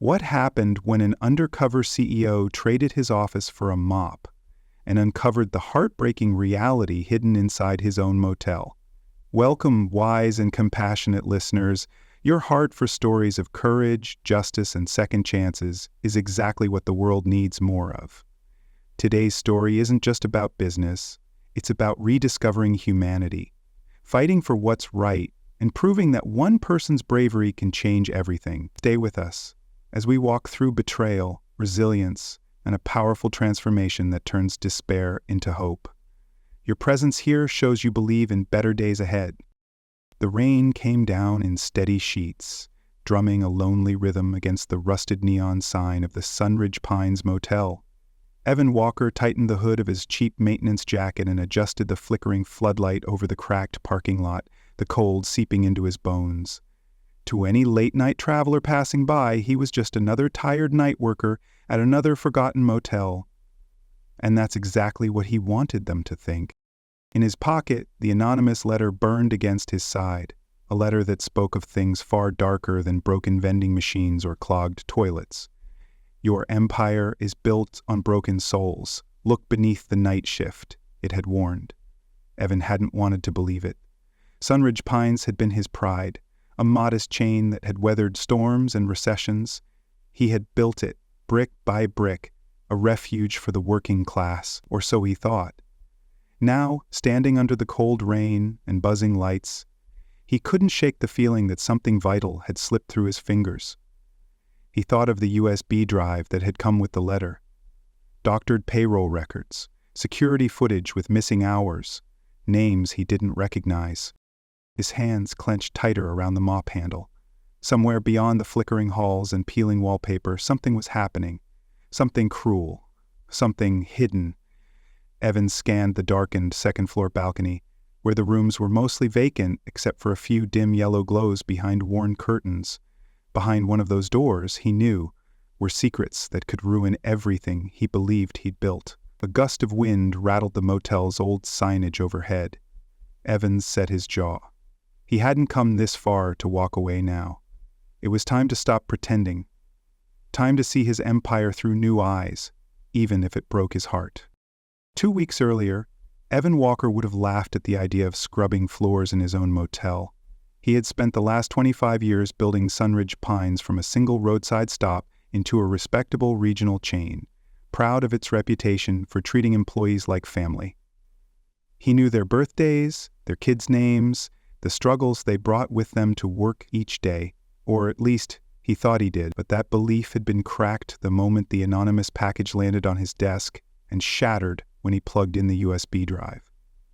What happened when an undercover CEO traded his office for a mop and uncovered the heartbreaking reality hidden inside his own motel? Welcome, wise and compassionate listeners. Your heart for stories of courage, justice, and second chances is exactly what the world needs more of. Today's story isn't just about business, it's about rediscovering humanity, fighting for what's right, and proving that one person's bravery can change everything. Stay with us as we walk through betrayal, resilience, and a powerful transformation that turns despair into hope. Your presence here shows you believe in better days ahead. The rain came down in steady sheets, drumming a lonely rhythm against the rusted neon sign of the Sunridge Pines Motel. Evan Walker tightened the hood of his cheap maintenance jacket and adjusted the flickering floodlight over the cracked parking lot, the cold seeping into his bones. To any late-night traveler passing by, he was just another tired night worker at another forgotten motel. And that's exactly what he wanted them to think. In his pocket, the anonymous letter burned against his side, a letter that spoke of things far darker than broken vending machines or clogged toilets. Your empire is built on broken souls. Look beneath the night shift, it had warned. Evan hadn't wanted to believe it. Sunridge Pines had been his pride, a modest chain that had weathered storms and recessions. He had built it, brick by brick, a refuge for the working class, or so he thought. Now, standing under the cold rain and buzzing lights, he couldn't shake the feeling that something vital had slipped through his fingers. He thought of the USB drive that had come with the letter. Doctored payroll records, security footage with missing hours, names he didn't recognize. His hands clenched tighter around the mop handle. Somewhere beyond the flickering halls and peeling wallpaper, something was happening. Something cruel. Something hidden. Evan scanned the darkened second-floor balcony, where the rooms were mostly vacant except for a few dim yellow glows behind worn curtains. Behind one of those doors, he knew, were secrets that could ruin everything he believed he'd built. A gust of wind rattled the motel's old signage overhead. Evans set his jaw. He hadn't come this far to walk away now. It was time to stop pretending. Time to see his empire through new eyes, even if it broke his heart. 2 weeks earlier, Evan Walker would have laughed at the idea of scrubbing floors in his own motel. He had spent the last 25 years building Sunridge Pines from a single roadside stop into a respectable regional chain, proud of its reputation for treating employees like family. He knew their birthdays, their kids' names, the struggles they brought with them to work each day, or at least he thought he did, but that belief had been cracked the moment the anonymous package landed on his desk and shattered when he plugged in the USB drive.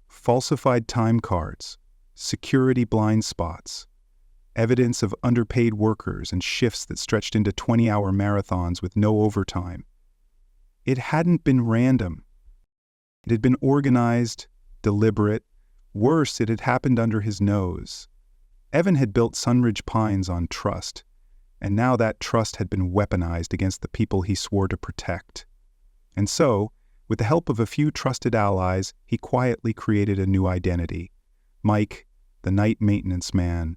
Falsified time cards, security blind spots, evidence of underpaid workers and shifts that stretched into 20-hour marathons with no overtime. It hadn't been random. It had been organized, deliberate. Worse, it had happened under his nose. Evan had built Sunridge Pines on trust, and now that trust had been weaponized against the people he swore to protect. And so, with the help of a few trusted allies, he quietly created a new identity. Mike, the night maintenance man.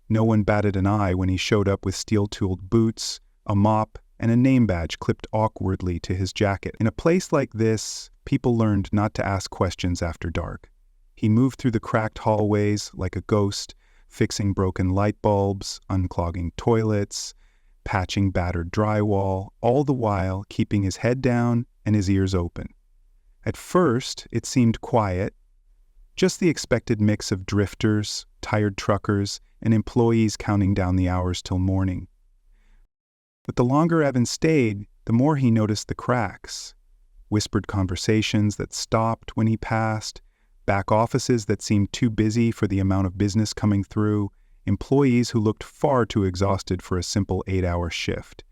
No one batted an eye when he showed up with steel-tooled boots, a mop, and a name badge clipped awkwardly to his jacket. In a place like this, people learned not to ask questions after dark. He moved through the cracked hallways like a ghost, fixing broken light bulbs, unclogging toilets, patching battered drywall, all the while keeping his head down and his ears open. At first, it seemed quiet, just the expected mix of drifters, tired truckers, and employees counting down the hours till morning. But the longer Evan stayed, the more he noticed the cracks. Whispered conversations that stopped when he passed, back offices that seemed too busy for the amount of business coming through, employees who looked far too exhausted for a simple 8-hour shift.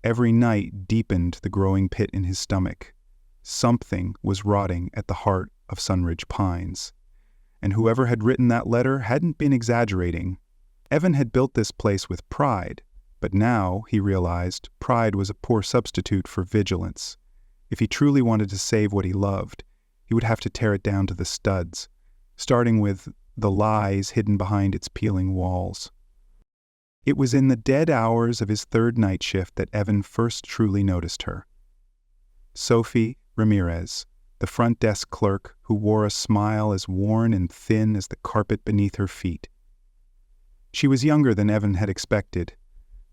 Every night deepened the growing pit in his stomach. Something was rotting at the heart of Sunridge Pines. And whoever had written that letter hadn't been exaggerating. Evan had built this place with pride, but now, he realized, pride was a poor substitute for vigilance. If he truly wanted to save what he loved, he would have to tear it down to the studs, starting with the lies hidden behind its peeling walls. It was in the dead hours of his third night shift that Evan first truly noticed her. Sophie Ramirez, the front desk clerk who wore a smile as worn and thin as the carpet beneath her feet. She was younger than Evan had expected,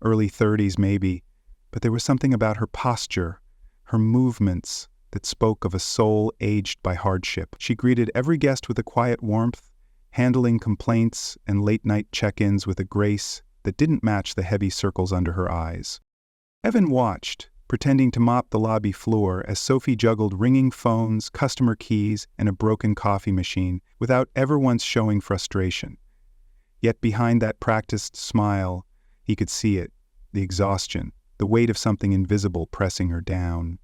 early 30s maybe, but there was something about her posture, her movements, that spoke of a soul aged by hardship. She greeted every guest with a quiet warmth, handling complaints and late-night check-ins with a grace that didn't match the heavy circles under her eyes. Evan watched, pretending to mop the lobby floor as Sophie juggled ringing phones, customer keys, and a broken coffee machine without ever once showing frustration. Yet behind that practiced smile, he could see it, the exhaustion, the weight of something invisible pressing her down.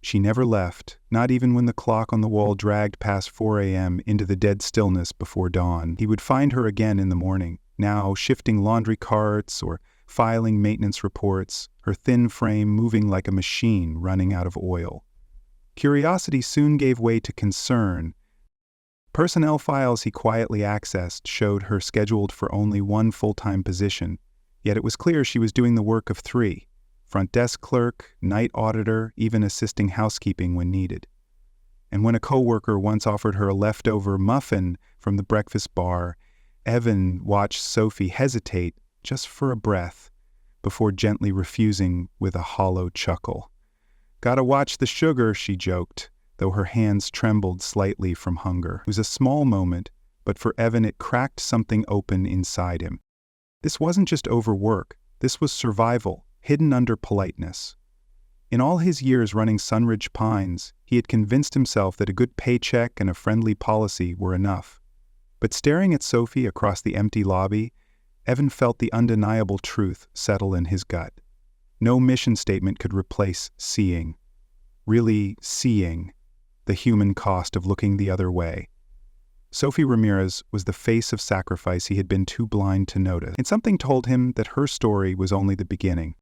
She never left, not even when the clock on the wall dragged past 4 a.m. into the dead stillness before dawn. He would find her again in the morning, now shifting laundry carts or filing maintenance reports, her thin frame moving like a machine running out of oil. Curiosity soon gave way to concern. Personnel files he quietly accessed showed her scheduled for only one full-time position, yet it was clear she was doing the work of 3. Front desk clerk, night auditor, even assisting housekeeping when needed. And when a coworker once offered her a leftover muffin from the breakfast bar, Evan watched Sophie hesitate just for a breath before gently refusing with a hollow chuckle. "Gotta watch the sugar," she joked, though her hands trembled slightly from hunger. It was a small moment, but for Evan it cracked something open inside him. This wasn't just overwork, this was survival, hidden under politeness. In all his years running Sunridge Pines, he had convinced himself that a good paycheck and a friendly policy were enough. But staring at Sophie across the empty lobby, Evan felt the undeniable truth settle in his gut. No mission statement could replace seeing. Really seeing the human cost of looking the other way. Sophie Ramirez was the face of sacrifice he had been too blind to notice, and something told him that her story was only the beginning.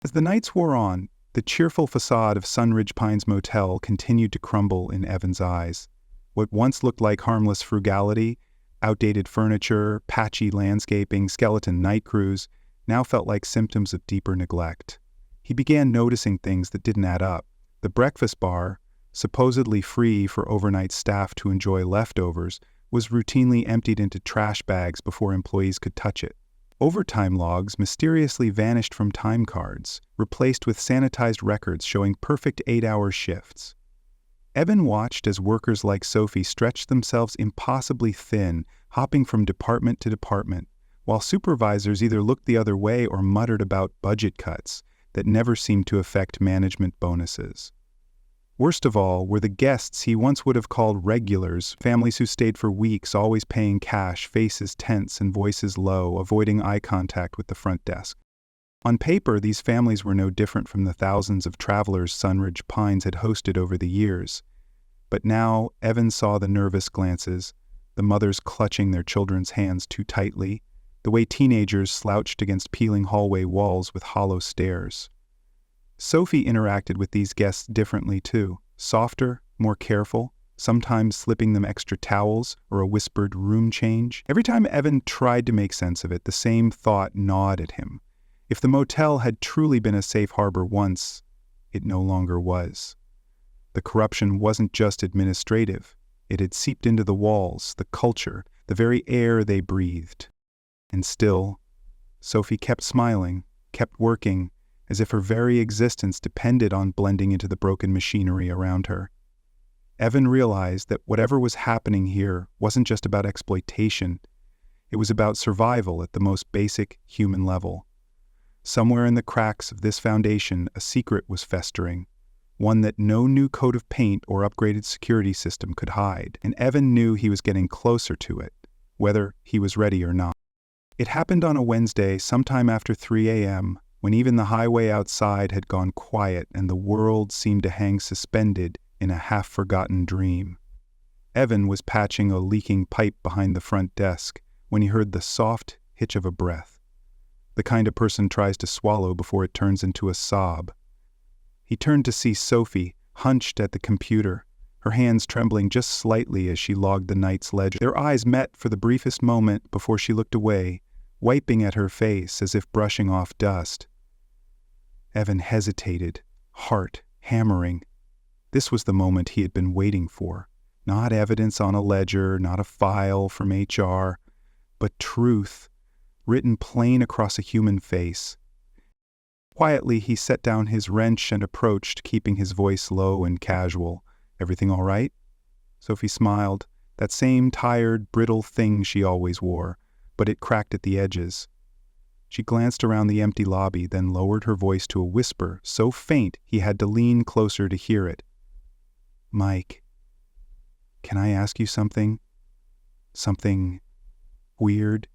As the nights wore on, the cheerful facade of Sunridge Pines Motel continued to crumble in Evan's eyes. What once looked like harmless frugality, outdated furniture, patchy landscaping, skeleton night crews, now felt like symptoms of deeper neglect. He began noticing things that didn't add up. The breakfast bar, supposedly free for overnight staff to enjoy leftovers, was routinely emptied into trash bags before employees could touch it. Overtime logs mysteriously vanished from time cards, replaced with sanitized records showing perfect 8-hour shifts. Evan watched as workers like Sophie stretched themselves impossibly thin, hopping from department to department, while supervisors either looked the other way or muttered about budget cuts that never seemed to affect management bonuses. Worst of all were the guests he once would have called regulars, families who stayed for weeks, always paying cash, faces tense and voices low, avoiding eye contact with the front desk. On paper, these families were no different from the thousands of travelers Sunridge Pines had hosted over the years. But now, Evan saw the nervous glances, the mothers clutching their children's hands too tightly, the way teenagers slouched against peeling hallway walls with hollow stares. Sophie interacted with these guests differently too, softer, more careful, sometimes slipping them extra towels or a whispered room change. Every time Evan tried to make sense of it, the same thought gnawed at him. If the motel had truly been a safe harbor once, it no longer was. The corruption wasn't just administrative. It had seeped into the walls, the culture, the very air they breathed. And still, Sophie kept smiling, kept working, as if her very existence depended on blending into the broken machinery around her. Evan realized that whatever was happening here wasn't just about exploitation. It was about survival at the most basic human level. Somewhere in the cracks of this foundation, a secret was festering, one that no new coat of paint or upgraded security system could hide, and Evan knew he was getting closer to it, whether he was ready or not. It happened on a Wednesday, sometime after 3 a.m., when even the highway outside had gone quiet and the world seemed to hang suspended in a half-forgotten dream. Evan was patching a leaking pipe behind the front desk when he heard the soft hitch of a breath, the kind a person tries to swallow before it turns into a sob. He turned to see Sophie, hunched at the computer, her hands trembling just slightly as she logged the night's ledger. Their eyes met for the briefest moment before she looked away, wiping at her face as if brushing off dust. Evan hesitated, heart hammering. This was the moment he had been waiting for. Not evidence on a ledger, not a file from HR, but truth, written plain across a human face. Quietly, he set down his wrench and approached, keeping his voice low and casual. "Everything all right?" Sophie smiled, that same tired, brittle thing she always wore, but it cracked at the edges. She glanced around the empty lobby, then lowered her voice to a whisper, so faint he had to lean closer to hear it. "Mike, can I ask you something? Something weird?"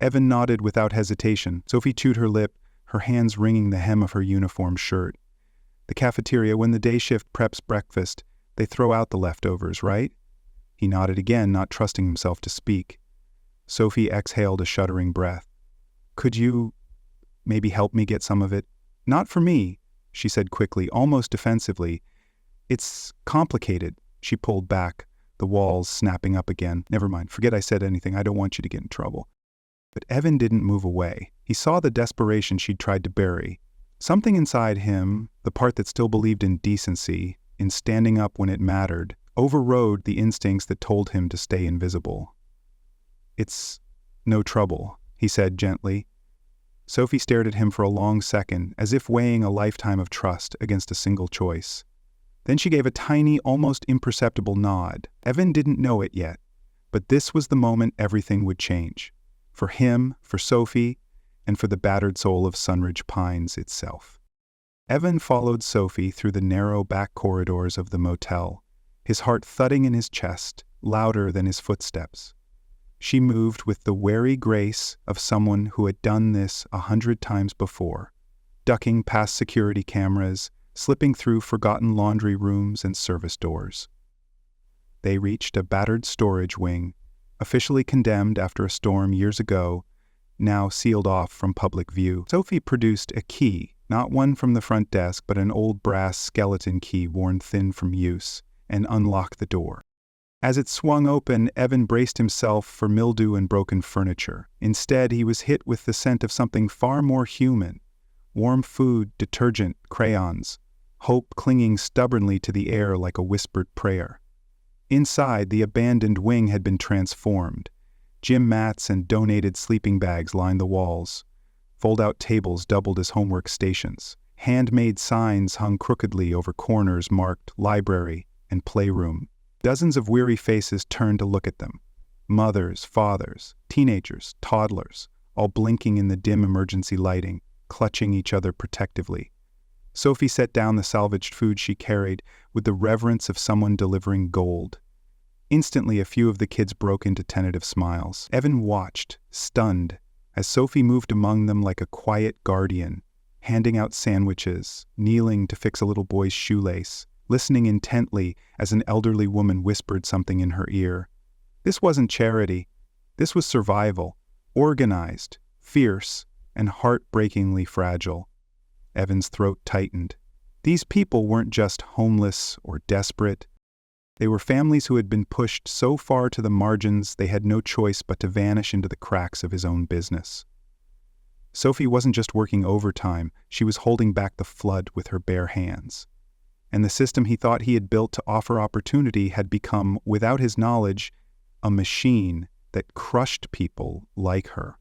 Evan nodded without hesitation. Sophie chewed her lip, her hands wringing the hem of her uniform shirt. "The cafeteria, when the day shift preps breakfast, they throw out the leftovers, right?" He nodded again, not trusting himself to speak. Sophie exhaled a shuddering breath. "Could you maybe help me get some of it?" "Not for me," she said quickly, almost defensively. "It's complicated." She pulled back, the walls snapping up again. "Never mind, forget I said anything. I don't want you to get in trouble." But Evan didn't move away. He saw the desperation she'd tried to bury. Something inside him, the part that still believed in decency, in standing up when it mattered, overrode the instincts that told him to stay invisible. "It's no trouble," he said gently. Sophie stared at him for a long second, as if weighing a lifetime of trust against a single choice. Then she gave a tiny, almost imperceptible nod. Evan didn't know it yet, but this was the moment everything would change. For him, for Sophie, and for the battered soul of Sunridge Pines itself. Evan followed Sophie through the narrow back corridors of the motel, his heart thudding in his chest, louder than his footsteps. She moved with the wary grace of someone who had done this 100 times before, ducking past security cameras, slipping through forgotten laundry rooms and service doors. They reached a battered storage wing, officially condemned after a storm years ago, now sealed off from public view. Sophie produced a key, not one from the front desk, but an old brass skeleton key worn thin from use, and unlocked the door. As it swung open, Evan braced himself for mildew and broken furniture. Instead, he was hit with the scent of something far more human. Warm food, detergent, crayons, hope clinging stubbornly to the air like a whispered prayer. Inside, the abandoned wing had been transformed. Gym mats and donated sleeping bags lined the walls. Fold-out tables doubled as homework stations. Handmade signs hung crookedly over corners marked library and playroom. Dozens of weary faces turned to look at them. Mothers, fathers, teenagers, toddlers, all blinking in the dim emergency lighting, clutching each other protectively. Sophie set down the salvaged food she carried with the reverence of someone delivering gold. Instantly, a few of the kids broke into tentative smiles. Evan watched, stunned, as Sophie moved among them like a quiet guardian, handing out sandwiches, kneeling to fix a little boy's shoelace, listening intently as an elderly woman whispered something in her ear. This wasn't charity. This was survival, organized, fierce, and heartbreakingly fragile. Evan's throat tightened. These people weren't just homeless or desperate. They were families who had been pushed so far to the margins they had no choice but to vanish into the cracks of his own business. Sophie wasn't just working overtime, she was holding back the flood with her bare hands. And the system he thought he had built to offer opportunity had become, without his knowledge, a machine that crushed people like her.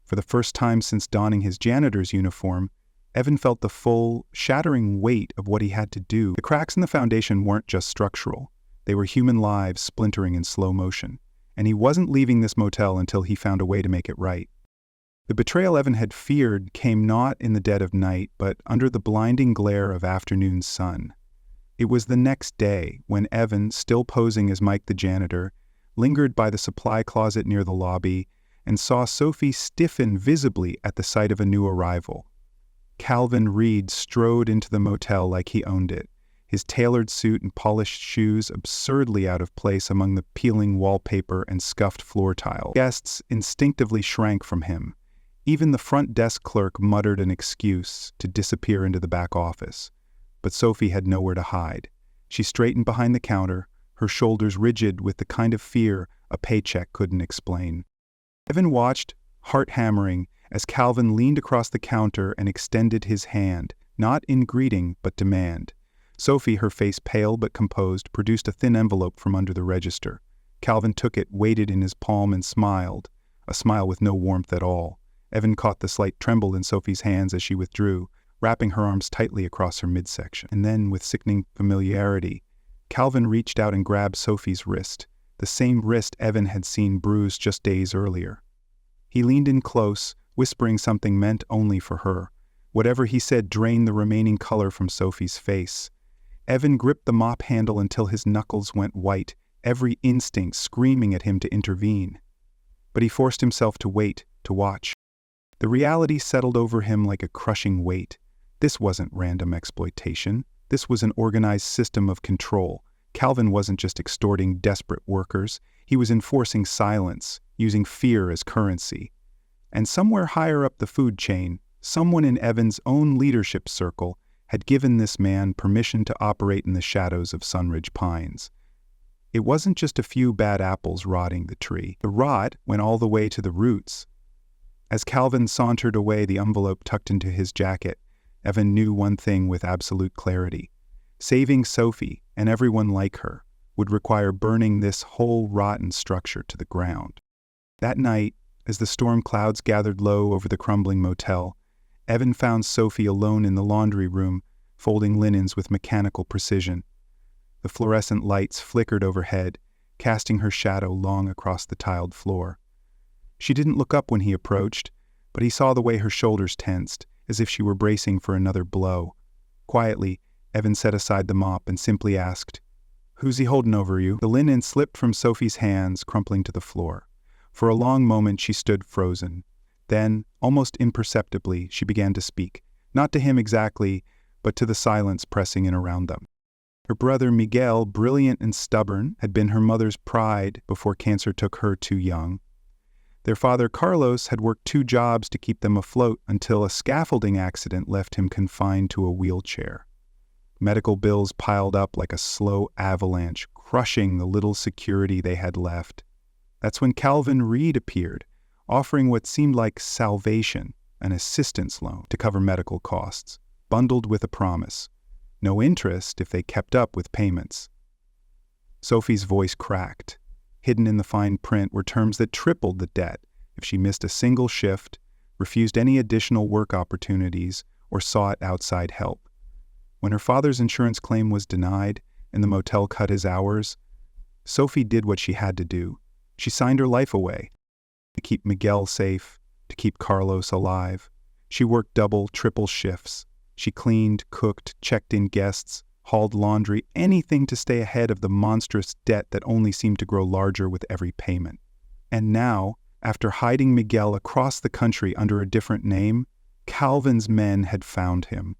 For the first time since donning his janitor's uniform, Evan felt the full, shattering weight of what he had to do. The cracks in the foundation weren't just structural. They were human lives splintering in slow motion. And he wasn't leaving this motel until he found a way to make it right. The betrayal Evan had feared came not in the dead of night, but under the blinding glare of afternoon sun. It was the next day when Evan, still posing as Mike the janitor, lingered by the supply closet near the lobby and saw Sophie stiffen visibly at the sight of a new arrival. Calvin Reed strode into the motel like he owned it, his tailored suit and polished shoes absurdly out of place among the peeling wallpaper and scuffed floor tile. Guests instinctively shrank from him. Even the front desk clerk muttered an excuse to disappear into the back office. But Sophie had nowhere to hide. She straightened behind the counter, her shoulders rigid with the kind of fear a paycheck couldn't explain. Evan watched, heart hammering, as Calvin leaned across the counter and extended his hand, not in greeting but demand. Sophie, her face pale but composed, produced a thin envelope from under the register. Calvin took it, weighed it in his palm, and smiled, a smile with no warmth at all. Evan caught the slight tremble in Sophie's hands as she withdrew, wrapping her arms tightly across her midsection. And then, with sickening familiarity, Calvin reached out and grabbed Sophie's wrist, the same wrist Evan had seen bruised just days earlier. He leaned in close, whispering something meant only for her. Whatever he said drained the remaining color from Sophie's face. Evan gripped the mop handle until his knuckles went white, every instinct screaming at him to intervene. But he forced himself to wait, to watch. The reality settled over him like a crushing weight. This wasn't random exploitation. This was an organized system of control. Calvin wasn't just extorting desperate workers. He was enforcing silence, using fear as currency. And somewhere higher up the food chain, someone in Evan's own leadership circle had given this man permission to operate in the shadows of Sunridge Pines. It wasn't just a few bad apples rotting the tree. The rot went all the way to the roots. As Calvin sauntered away, the envelope tucked into his jacket, Evan knew one thing with absolute clarity. Saving Sophie, and everyone like her, would require burning this whole rotten structure to the ground. That night, as the storm clouds gathered low over the crumbling motel, Evan found Sophie alone in the laundry room, folding linens with mechanical precision. The fluorescent lights flickered overhead, casting her shadow long across the tiled floor. She didn't look up when he approached, but he saw the way her shoulders tensed, as if she were bracing for another blow. Quietly, Evan set aside the mop and simply asked, "Who's he holding over you?" The linen slipped from Sophie's hands, crumpling to the floor. For a long moment she stood frozen. Then, almost imperceptibly, she began to speak, not to him exactly, but to the silence pressing in around them. Her brother Miguel, brilliant and stubborn, had been her mother's pride before cancer took her too young. Their father Carlos had worked 2 jobs to keep them afloat until a scaffolding accident left him confined to a wheelchair. Medical bills piled up like a slow avalanche, crushing the little security they had left. That's when Calvin Reed appeared, offering what seemed like salvation, an assistance loan to cover medical costs, bundled with a promise. No interest if they kept up with payments. Sophie's voice cracked. Hidden in the fine print were terms that tripled the debt if she missed a single shift, refused any additional work opportunities, or sought outside help. When her father's insurance claim was denied and the motel cut his hours, Sophie did what she had to do. She signed her life away. To keep Miguel safe, to keep Carlos alive. She worked double, triple shifts. She cleaned, cooked, checked in guests, hauled laundry, anything to stay ahead of the monstrous debt that only seemed to grow larger with every payment. And now, after hiding Miguel across the country under a different name, Calvin's men had found him.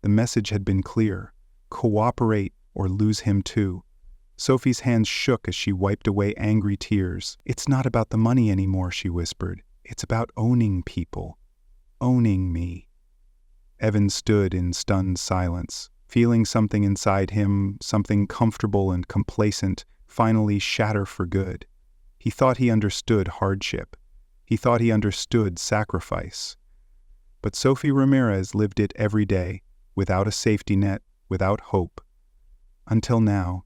The message had been clear: cooperate or lose him too. Sophie's hands shook as she wiped away angry tears. "It's not about the money anymore," she whispered. "It's about owning people. Owning me." Evan stood in stunned silence, feeling something inside him, something comfortable and complacent, finally shatter for good. He thought he understood hardship. He thought he understood sacrifice. But Sophie Ramirez lived it every day, without a safety net, without hope. Until now.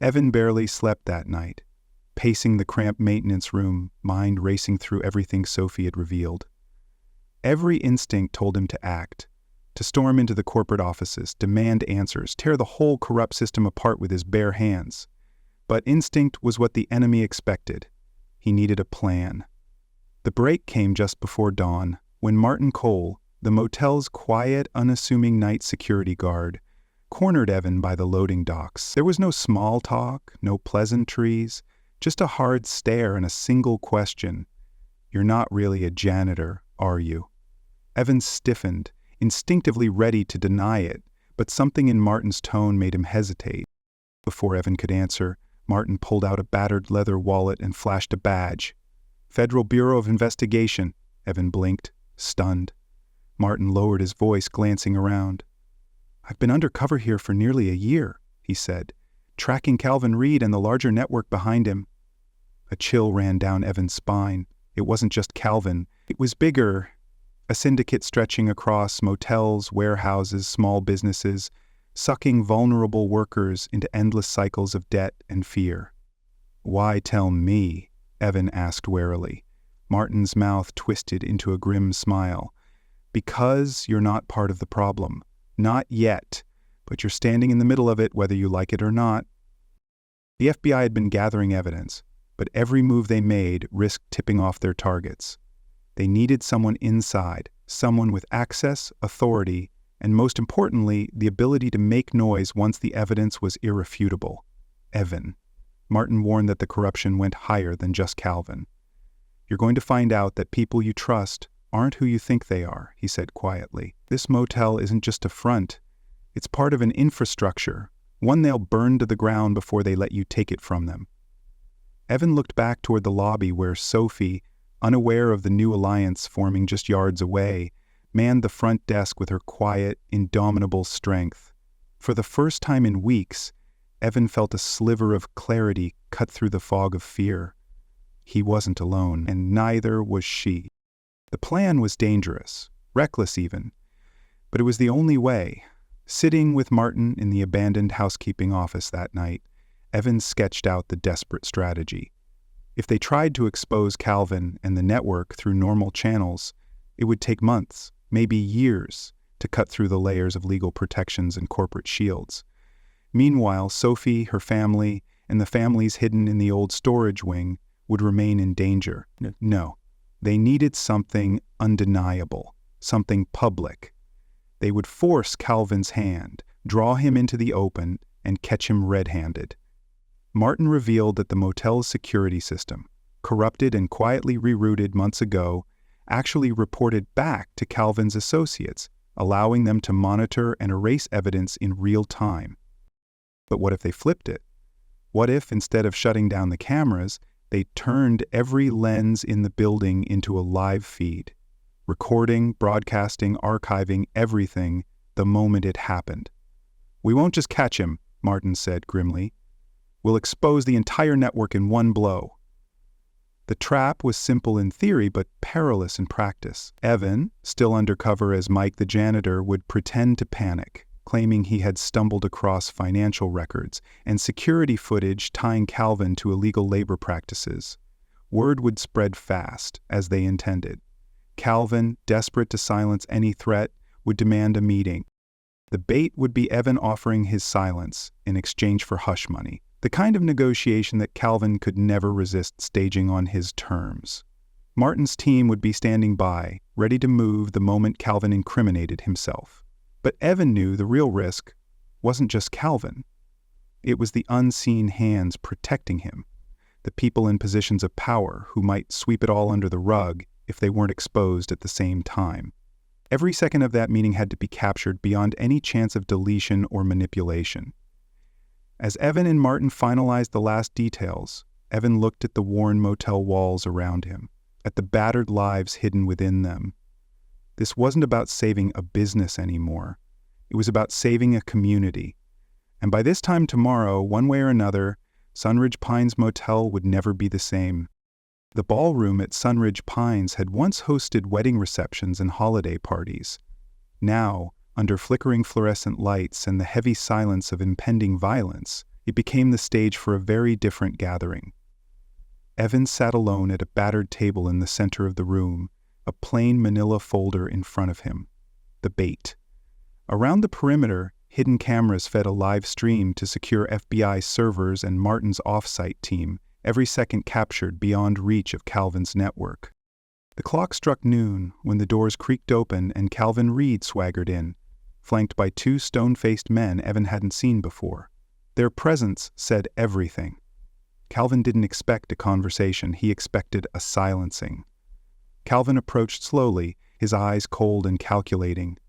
Evan barely slept that night, pacing the cramped maintenance room, mind racing through everything Sophie had revealed. Every instinct told him to act, to storm into the corporate offices, demand answers, tear the whole corrupt system apart with his bare hands. But instinct was what the enemy expected. He needed a plan. The break came just before dawn, when Martin Cole, the motel's quiet, unassuming night security guard, cornered Evan by the loading docks. There was no small talk, no pleasantries, just a hard stare and a single question. "You're not really a janitor, are you?" Evan stiffened, instinctively ready to deny it, but something in Martin's tone made him hesitate. Before Evan could answer, Martin pulled out a battered leather wallet and flashed a badge. "Federal Bureau of Investigation," Evan blinked, stunned. Martin lowered his voice, glancing around. "I've been undercover here for nearly a year," he said, tracking Calvin Reed and the larger network behind him. A chill ran down Evan's spine. It wasn't just Calvin. It was bigger, a syndicate stretching across motels, warehouses, small businesses, sucking vulnerable workers into endless cycles of debt and fear. "Why tell me?" Evan asked warily. Martin's mouth twisted into a grim smile. "Because you're not part of the problem. Not yet, but you're standing in the middle of it whether you like it or not." The FBI had been gathering evidence, but every move they made risked tipping off their targets. They needed someone inside, someone with access, authority, and most importantly, the ability to make noise once the evidence was irrefutable. Evan. Martin warned that the corruption went higher than just Calvin. "You're going to find out that people you trust aren't who you think they are," he said quietly. "This motel isn't just a front. It's part of an infrastructure, one they'll burn to the ground before they let you take it from them." Evan looked back toward the lobby where Sophie, unaware of the new alliance forming just yards away, manned the front desk with her quiet, indomitable strength. For the first time in weeks, Evan felt a sliver of clarity cut through the fog of fear. He wasn't alone, and neither was she. The plan was dangerous, reckless even, but it was the only way. Sitting with Martin in the abandoned housekeeping office that night, Evan sketched out the desperate strategy. If they tried to expose Calvin and the network through normal channels, it would take months, maybe years, to cut through the layers of legal protections and corporate shields. Meanwhile, Sophie, her family, and the families hidden in the old storage wing would remain in danger. No, they needed something undeniable, something public. They would force Calvin's hand, draw him into the open, and catch him red-handed. Martin revealed that the motel's security system, corrupted and quietly rerouted months ago, actually reported back to Calvin's associates, allowing them to monitor and erase evidence in real time. But what if they flipped it? What if, instead of shutting down the cameras, they turned every lens in the building into a live feed, recording, broadcasting, archiving everything the moment it happened? "We won't just catch him," Martin said grimly. "We'll expose the entire network in one blow." The trap was simple in theory, but perilous in practice. Evan, still undercover as Mike the janitor, would pretend to panic, claiming he had stumbled across financial records and security footage tying Calvin to illegal labor practices. Word would spread fast, as they intended. Calvin, desperate to silence any threat, would demand a meeting. The bait would be Evan offering his silence in exchange for hush money, the kind of negotiation that Calvin could never resist staging on his terms. Martin's team would be standing by, ready to move the moment Calvin incriminated himself. But Evan knew the real risk wasn't just Calvin. It was the unseen hands protecting him, the people in positions of power who might sweep it all under the rug if they weren't exposed at the same time. Every second of that meeting had to be captured beyond any chance of deletion or manipulation. As Evan and Martin finalized the last details, Evan looked at the worn motel walls around him, at the battered lives hidden within them. This wasn't about saving a business anymore. It was about saving a community. And by this time tomorrow, one way or another, Sunridge Pines Motel would never be the same. The ballroom at Sunridge Pines had once hosted wedding receptions and holiday parties. Now, under flickering fluorescent lights and the heavy silence of impending violence, it became the stage for a very different gathering. Evan sat alone at a battered table in the center of the room, a plain manila folder in front of him. The bait. Around the perimeter, hidden cameras fed a live stream to secure FBI servers and Martin's off-site team, every second captured beyond reach of Calvin's network. The clock struck noon when the doors creaked open and Calvin Reed swaggered in, flanked by two stone-faced men Evan hadn't seen before. Their presence said everything. Calvin didn't expect a conversation, he expected a silencing. Calvin approached slowly, his eyes cold and calculating.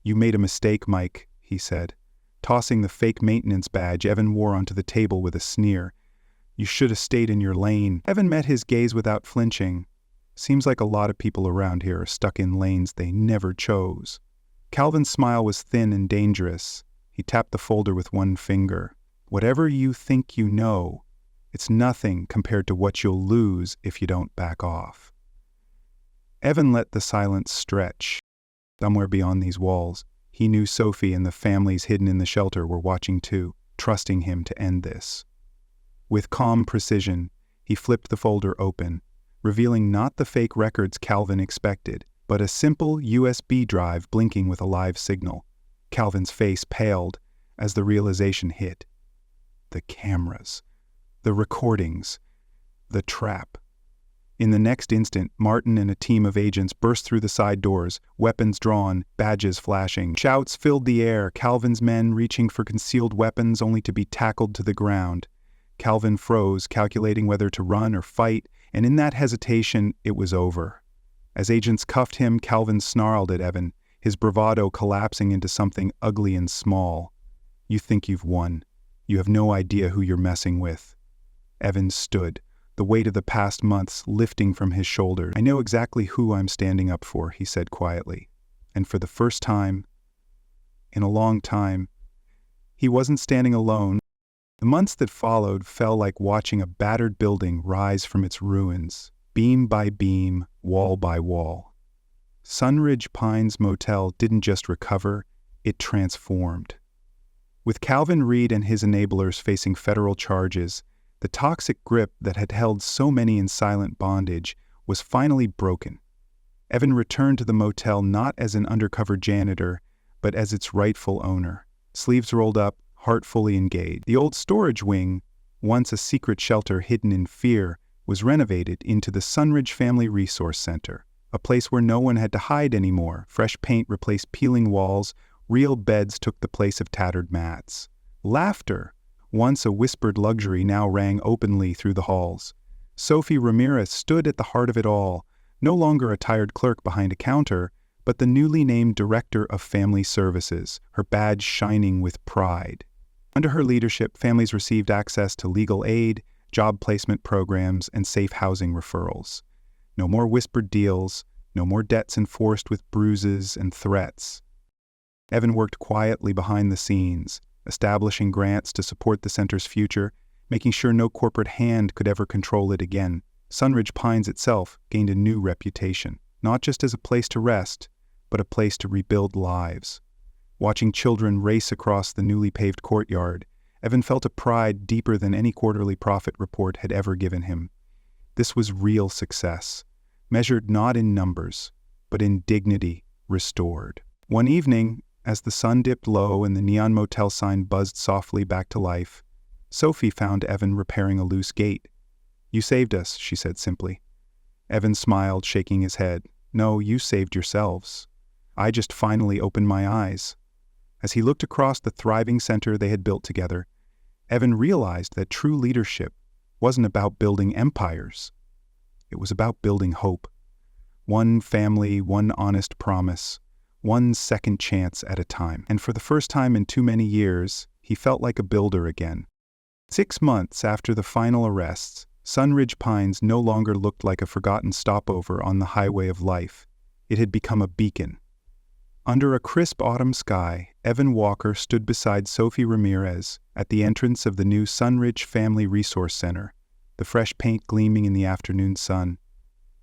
"You made a mistake, Mike," he said, tossing the fake maintenance badge Evan wore onto the table with a sneer. "You should have stayed in your lane." Evan met his gaze without flinching. "Seems like a lot of people around here are stuck in lanes they never chose." Calvin's smile was thin and dangerous. He tapped the folder with one finger. "Whatever you think you know, it's nothing compared to what you'll lose if you don't back off." Evan let the silence stretch. Somewhere beyond these walls, he knew Sophie and the families hidden in the shelter were watching too, trusting him to end this. With calm precision, he flipped the folder open, revealing not the fake records Calvin expected, but a simple USB drive blinking with a live signal. Calvin's face paled as the realization hit. The cameras, the recordings, the trap. In the next instant, Martin and a team of agents burst through the side doors, weapons drawn, badges flashing. Shouts filled the air, Calvin's men reaching for concealed weapons only to be tackled to the ground. Calvin froze, calculating whether to run or fight, and in that hesitation, it was over. As agents cuffed him, Calvin snarled at Evan, his bravado collapsing into something ugly and small. "You think you've won. You have no idea who you're messing with." Evan stood, the weight of the past months lifting from his shoulders. "I know exactly who I'm standing up for," he said quietly. And for the first time, in a long time, he wasn't standing alone. The months that followed felt like watching a battered building rise from its ruins, beam by beam, wall by wall. Sunridge Pines Motel didn't just recover, it transformed. With Calvin Reed and his enablers facing federal charges, the toxic grip that had held so many in silent bondage was finally broken. Evan returned to the motel not as an undercover janitor, but as its rightful owner, sleeves rolled up, heart fully engaged. The old storage wing, once a secret shelter hidden in fear, was renovated into the Sunridge Family Resource Center, a place where no one had to hide anymore. Fresh paint replaced peeling walls, real beds took the place of tattered mats. Laughter, once a whispered luxury, now rang openly through the halls. Sophie Ramirez stood at the heart of it all, no longer a tired clerk behind a counter, but the newly named Director of Family Services, her badge shining with pride. Under her leadership, families received access to legal aid, job placement programs, and safe housing referrals. No more whispered deals, no more debts enforced with bruises and threats. Evan worked quietly behind the scenes, establishing grants to support the center's future, making sure no corporate hand could ever control it again. Sunridge Pines itself gained a new reputation, not just as a place to rest, but a place to rebuild lives. Watching children race across the newly paved courtyard, Evan felt a pride deeper than any quarterly profit report had ever given him. This was real success, measured not in numbers, but in dignity restored. One evening, as the sun dipped low and the neon motel sign buzzed softly back to life, Sophie found Evan repairing a loose gate. "You saved us," she said simply. Evan smiled, shaking his head. "No, you saved yourselves. I just finally opened my eyes." As he looked across the thriving center they had built together, Evan realized that true leadership wasn't about building empires. It was about building hope. One family, one honest promise, one second chance at a time. And for the first time in too many years, he felt like a builder again. 6 months after the final arrests, Sunridge Pines no longer looked like a forgotten stopover on the highway of life. It had become a beacon. Under a crisp autumn sky, Evan Walker stood beside Sophie Ramirez at the entrance of the new Sunridge Family Resource Center, the fresh paint gleaming in the afternoon sun.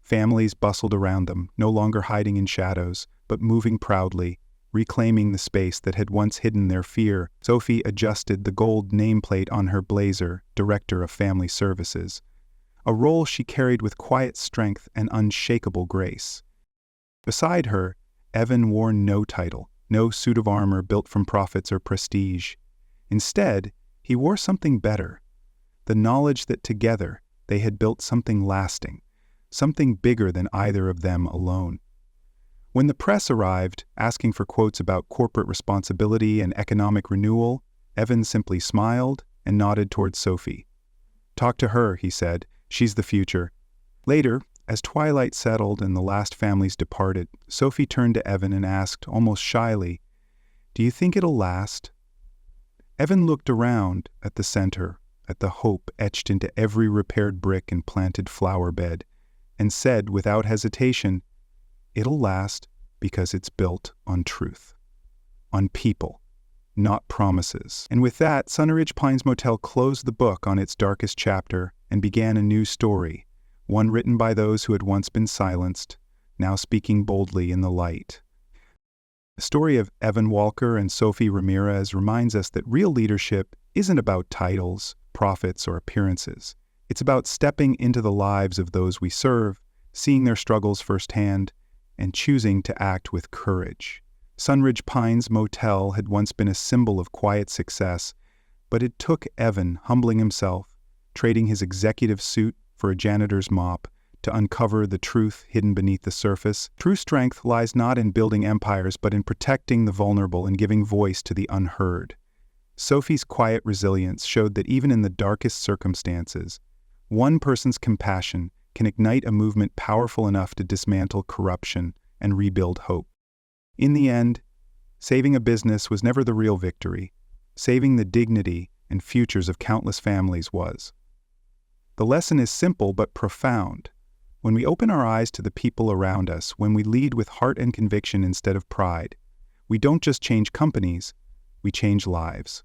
Families bustled around them, no longer hiding in shadows, but moving proudly, reclaiming the space that had once hidden their fear. Sophie adjusted the gold nameplate on her blazer, Director of Family Services, a role she carried with quiet strength and unshakable grace. Beside her, Evan wore no title, no suit of armor built from profits or prestige. Instead, he wore something better, the knowledge that together they had built something lasting, something bigger than either of them alone. When the press arrived, asking for quotes about corporate responsibility and economic renewal, Evan simply smiled and nodded towards Sophie. "Talk to her," he said. "She's the future." Later, as twilight settled and the last families departed, Sophie turned to Evan and asked, almost shyly, "Do you think it'll last?" Evan looked around at the center, at the hope etched into every repaired brick and planted flower bed, and said without hesitation, "It'll last because it's built on truth, on people, not promises." And with that, Sunridge Pines Motel closed the book on its darkest chapter and began a new story, one written by those who had once been silenced, now speaking boldly in the light. The story of Evan Walker and Sophie Ramirez reminds us that real leadership isn't about titles, profits, or appearances. It's about stepping into the lives of those we serve, seeing their struggles firsthand, and choosing to act with courage. Sunridge Pines Motel had once been a symbol of quiet success, but it took Evan humbling himself, trading his executive suit for a janitor's mop, to uncover the truth hidden beneath the surface. True strength lies not in building empires, but in protecting the vulnerable and giving voice to the unheard. Sophie's quiet resilience showed that even in the darkest circumstances, one person's compassion can ignite a movement powerful enough to dismantle corruption and rebuild hope. In the end, saving a business was never the real victory. Saving the dignity and futures of countless families was. The lesson is simple but profound. When we open our eyes to the people around us, when we lead with heart and conviction instead of pride, we don't just change companies, we change lives.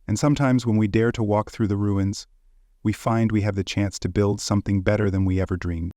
And sometimes when we dare to walk through the ruins, we find we have the chance to build something better than we ever dreamed.